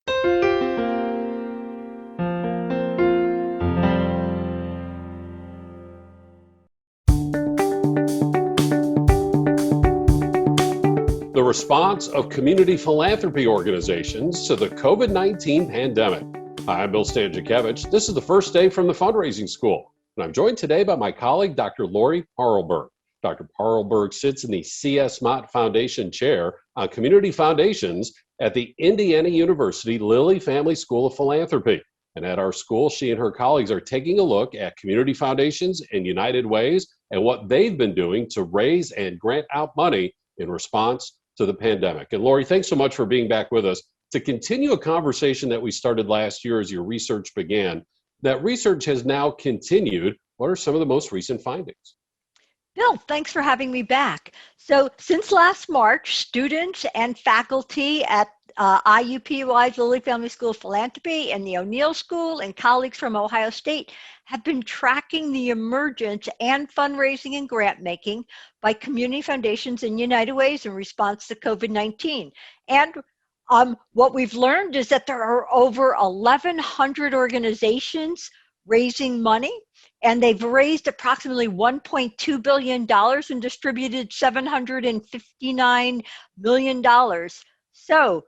The response of community philanthropy organizations to the COVID-19 pandemic. Hi, I'm Bill Stanczykiewicz. This is the first day from the fundraising school, and I'm joined today by my colleague, Dr. Laurie Paarlberg. Dr. Paarlberg sits in the C.S. Mott Foundation Chair on Community Foundations at the Indiana University Lilly Family School of Philanthropy. And at our school, she and her colleagues are taking a look at community foundations and United Ways and what they've been doing to raise and grant out money in response to the pandemic. And Laurie, thanks so much for being back with us to continue a conversation that we started last year as your research began. That research has now continued. What are some of the most recent findings? Bill, thanks for having me back. So since last March, students and faculty at IUPUI's Lilly Family School of Philanthropy and the O'Neill School and colleagues from Ohio State have been tracking the emergence and fundraising and grant making by community foundations and United Ways in response to COVID-19. And what we've learned is that there are over 1,100 organizations raising money, and they've raised approximately $1.2 billion and distributed $759 million. So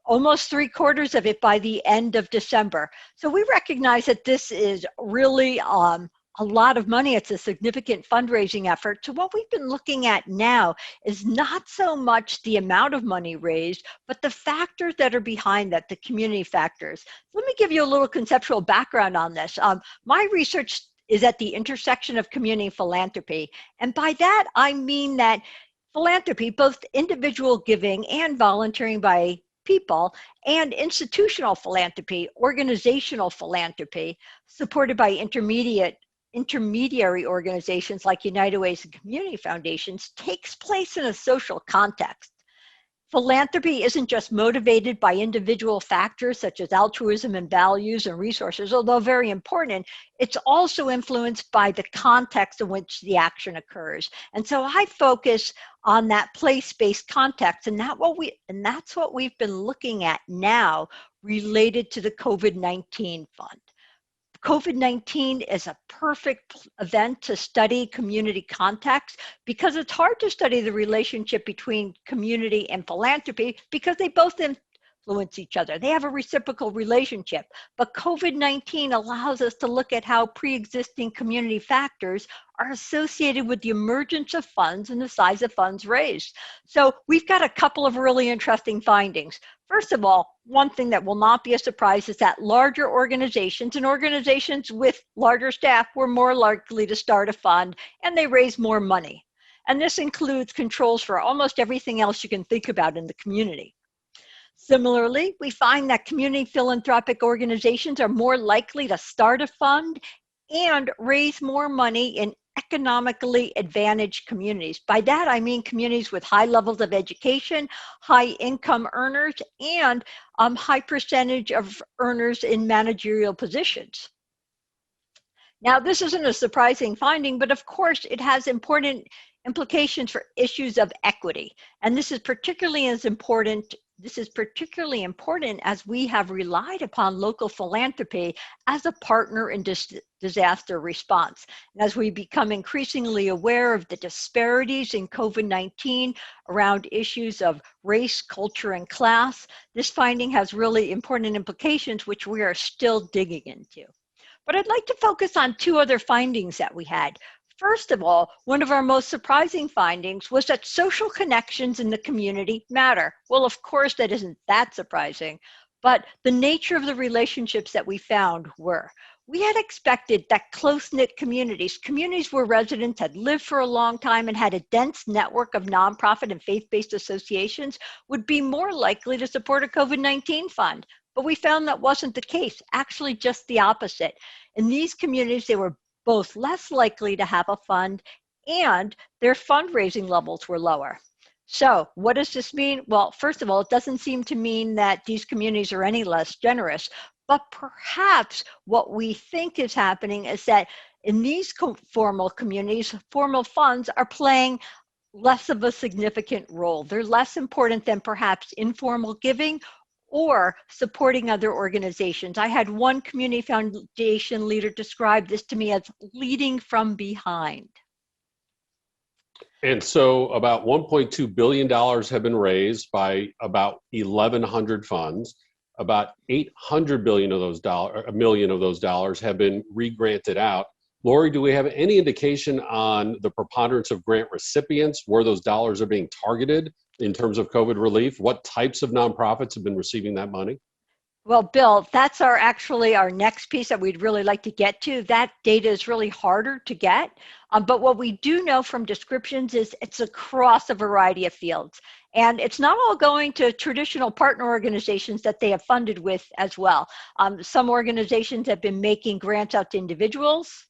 almost 3/4 of it by the end of December. So we recognize that this is really a lot of money. It's a significant fundraising effort. So what we've been looking at now is not so much the amount of money raised, but the factors that are behind that, the community factors. Let me give you a little conceptual background on this. My research is at the intersection of community philanthropy. And by that, I mean that philanthropy, both individual giving and volunteering by people, and institutional philanthropy, organizational philanthropy, supported by intermediary organizations like United Ways and community foundations, takes place in a social context. Philanthropy isn't just motivated by individual factors such as altruism and values and resources, although very important. It's also influenced by the context in which the action occurs. And so I focus on that place-based context, and that's what we've been looking at now related to the COVID-19 fund. COVID-19 is a perfect event to study community context because it's hard to study the relationship between community and philanthropy because they both influence each other. They have a reciprocal relationship. But COVID-19 allows us to look at how pre-existing community factors are associated with the emergence of funds and the size of funds raised. So we've got a couple of really interesting findings. First of all, one thing that will not be a surprise is that larger organizations and organizations with larger staff were more likely to start a fund, and they raise more money. And this includes controls for almost everything else you can think about in the community. Similarly, we find that community philanthropic organizations are more likely to start a fund and raise more money in economically advantaged communities. By that, I mean communities with high levels of education, high income earners, and high percentage of earners in managerial positions. Now, this isn't a surprising finding, but of course, it has important implications for issues of equity. And this is particularly important as we have relied upon local philanthropy as a partner in disaster response. And as we become increasingly aware of the disparities in COVID-19 around issues of race, culture, and class, this finding has really important implications which we are still digging into. But I'd like to focus on two other findings that we had. First of all, one of our most surprising findings was that social connections in the community matter. Well, of course, that isn't that surprising, but the nature of the relationships that we found were. We had expected that close-knit communities where residents had lived for a long time and had a dense network of nonprofit and faith-based associations would be more likely to support a COVID-19 fund. But we found that wasn't the case, actually just the opposite. In these communities, they were both less likely to have a fund and their fundraising levels were lower. So what does this mean? Well, first of all, it doesn't seem to mean that these communities are any less generous, but perhaps what we think is happening is that in these formal communities, formal funds are playing less of a significant role. They're less important than perhaps informal giving or supporting other organizations. I had one community foundation leader describe this to me as leading from behind. And so about $1.2 billion have been raised by about 1,100 funds. About 800 billion of those dollars, a million of those dollars have been re-granted out. Laurie, do we have any indication on the preponderance of grant recipients, where those dollars are being targeted in terms of COVID relief? What types of nonprofits have been receiving that money? Well, Bill, that's actually our next piece that we'd really like to get to. That data is really harder to get, but what we do know from descriptions is it's across a variety of fields. And it's not all going to traditional partner organizations that they have funded with as well. Some organizations have been making grants out to individuals,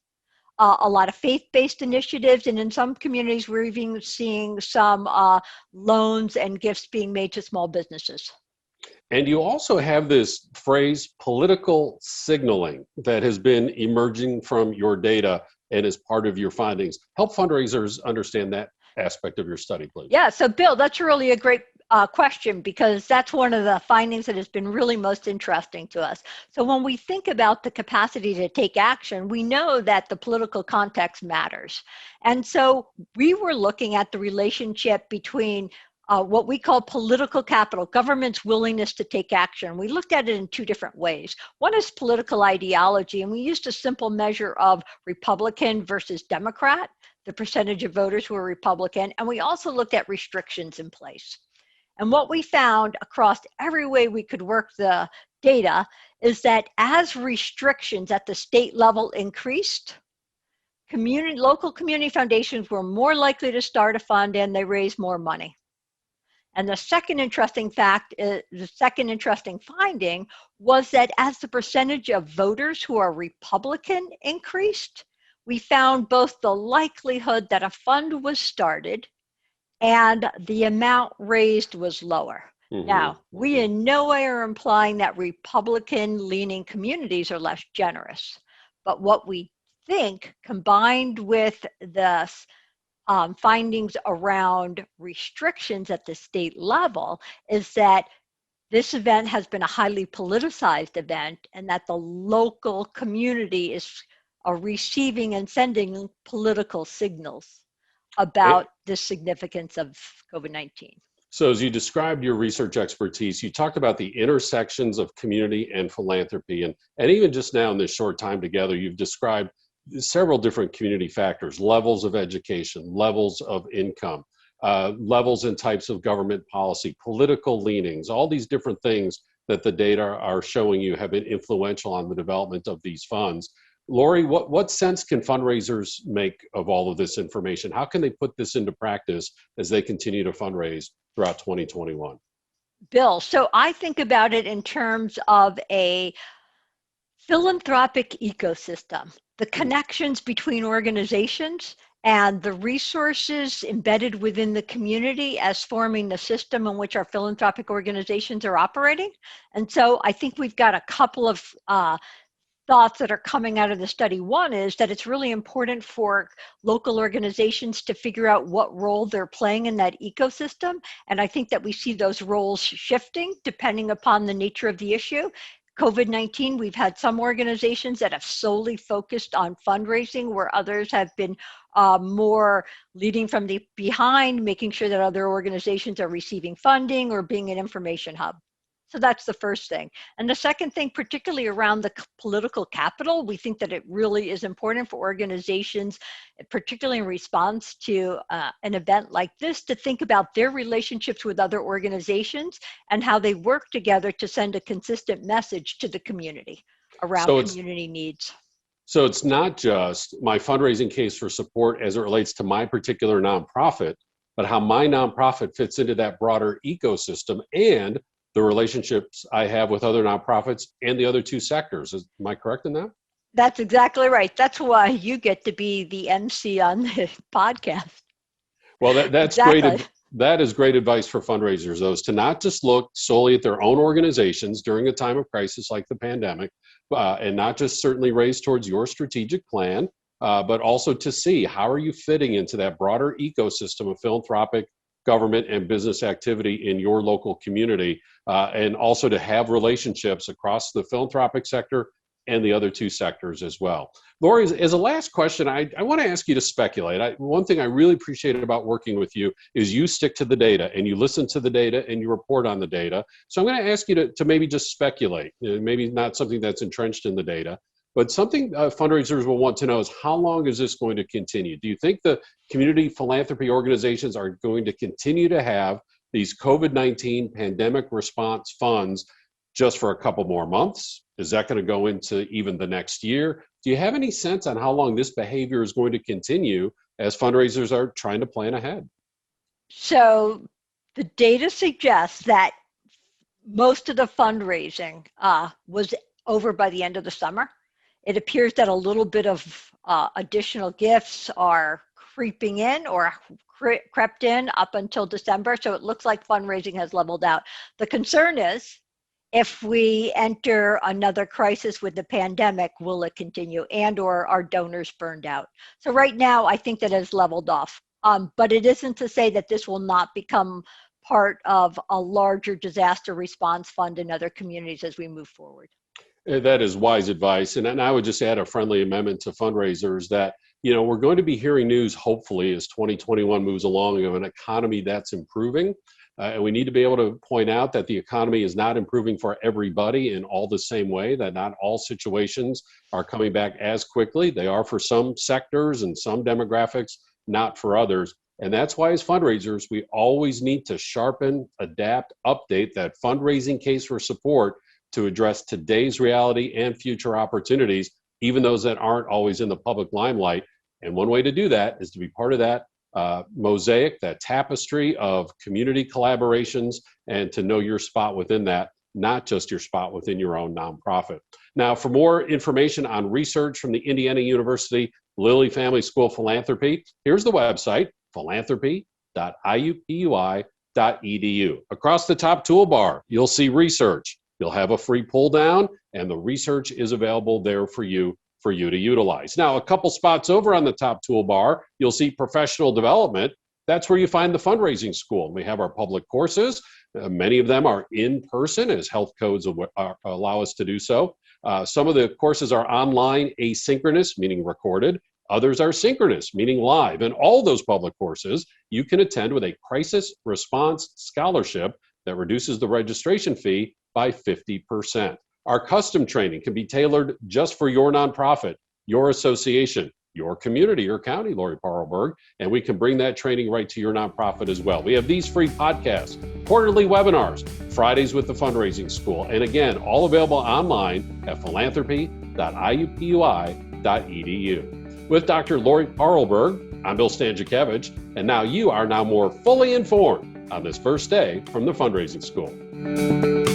a lot of faith-based initiatives, and in some communities, we're even seeing some loans and gifts being made to small businesses. And you also have this phrase, political signaling, that has been emerging from your data and is part of your findings. Help fundraisers understand that aspect of your study, please. Yeah, so Bill, that's really a great question, because that's one of the findings that has been really most interesting to us. So when we think about the capacity to take action, we know that the political context matters. And so we were looking at the relationship between what we call political capital, government's willingness to take action. We looked at it in two different ways. One is political ideology, and we used a simple measure of Republican versus Democrat, the percentage of voters who are Republican, and we also looked at restrictions in place. And what we found across every way we could work the data is that as restrictions at the state level increased, local community foundations were more likely to start a fund and they raised more money. And the second interesting finding was that as the percentage of voters who are Republican increased, we found both the likelihood that a fund was started and the amount raised was lower. Now, we in no way are implying that Republican-leaning communities are less generous, but what we think, combined with the findings around restrictions at the state level, is that this event has been a highly politicized event, and that the local community is receiving and sending political signals about the significance of COVID-19. So as you described your research expertise, you talked about the intersections of community and philanthropy. And even just now in this short time together, you've described several different community factors: levels of education, levels of income, levels and types of government policy, political leanings, all these different things that the data are showing you have been influential on the development of these funds. Laurie, what sense can fundraisers make of all of this information? How can they put this into practice as they continue to fundraise throughout 2021? Bill, so I think about it in terms of a philanthropic ecosystem, the connections between organizations and the resources embedded within the community as forming the system in which our philanthropic organizations are operating. And so I think we've got a couple of thoughts that are coming out of the study. One is that it's really important for local organizations to figure out what role they're playing in that ecosystem. And I think that we see those roles shifting depending upon the nature of the issue. COVID-19, we've had some organizations that have solely focused on fundraising, where others have been more leading from the behind, making sure that other organizations are receiving funding or being an information hub. So that's the first thing. And the second thing, particularly around the political capital, we think that it really is important for organizations, particularly in response to an event like this, to think about their relationships with other organizations and how they work together to send a consistent message to the community around community needs. So it's not just my fundraising case for support as it relates to my particular nonprofit, but how my nonprofit fits into that broader ecosystem and the relationships I have with other nonprofits and the other two sectors. Am I correct in that? That's exactly right. That's why you get to be the MC on the podcast. Well, that's exactly. Great. That is great advice for fundraisers, though, is to not just look solely at their own organizations during a time of crisis like the pandemic, and not just certainly raise towards your strategic plan, but also to see how are you fitting into that broader ecosystem of philanthropic government and business activity in your local community, and also to have relationships across the philanthropic sector and the other two sectors as well. Laurie, as a last question, I want to ask you to speculate. One thing I really appreciate about working with you is you stick to the data and you listen to the data and you report on the data. So I'm going to ask you to maybe just speculate, maybe not something that's entrenched in the data, but something fundraisers will want to know is how long is this going to continue? Do you think the community philanthropy organizations are going to continue to have these COVID-19 pandemic response funds just for a couple more months? Is that going to go into even the next year? Do you have any sense on how long this behavior is going to continue as fundraisers are trying to plan ahead? So the data suggests that most of the fundraising was over by the end of the summer. It appears that a little bit of additional gifts are creeping in or crept in up until December. So it looks like fundraising has leveled out. The concern is, if we enter another crisis with the pandemic, will it continue, and or are donors burned out? So right now, I think that has leveled off. But it isn't to say that this will not become part of a larger disaster response fund in other communities as we move forward. That is wise advice. And I would just add a friendly amendment to fundraisers that, we're going to be hearing news, hopefully, as 2021 moves along, of an economy that's improving. And we need to be able to point out that the economy is not improving for everybody in all the same way, that not all situations are coming back as quickly. They are for some sectors and some demographics, not for others. And that's why as fundraisers, we always need to sharpen, adapt, update that fundraising case for support to address today's reality and future opportunities, even those that aren't always in the public limelight. And one way to do that is to be part of that mosaic, that tapestry of community collaborations, and to know your spot within that, not just your spot within your own nonprofit. Now, for more information on research from the Indiana University Lilly Family School of Philanthropy, here's the website, philanthropy.iupui.edu. Across the top toolbar, you'll see research. You'll have a free pull down, and the research is available there for you to utilize. Now, a couple spots over on the top toolbar, you'll see professional development. That's where you find the fundraising school. We have our public courses. Many of them are in person as health codes allow us to do so. Some of the courses are online, asynchronous, meaning recorded. Others are synchronous, meaning live. And all those public courses you can attend with a crisis response scholarship that reduces the registration fee by 50%. Our custom training can be tailored just for your nonprofit, your association, your community, your county, Laurie Paarlberg, and we can bring that training right to your nonprofit as well. We have these free podcasts, quarterly webinars, Fridays with the Fundraising School, and again, all available online at philanthropy.iupui.edu. With Dr. Laurie Paarlberg, I'm Bill Stanczykiewicz, and now you are more fully informed on this first day from the Fundraising School.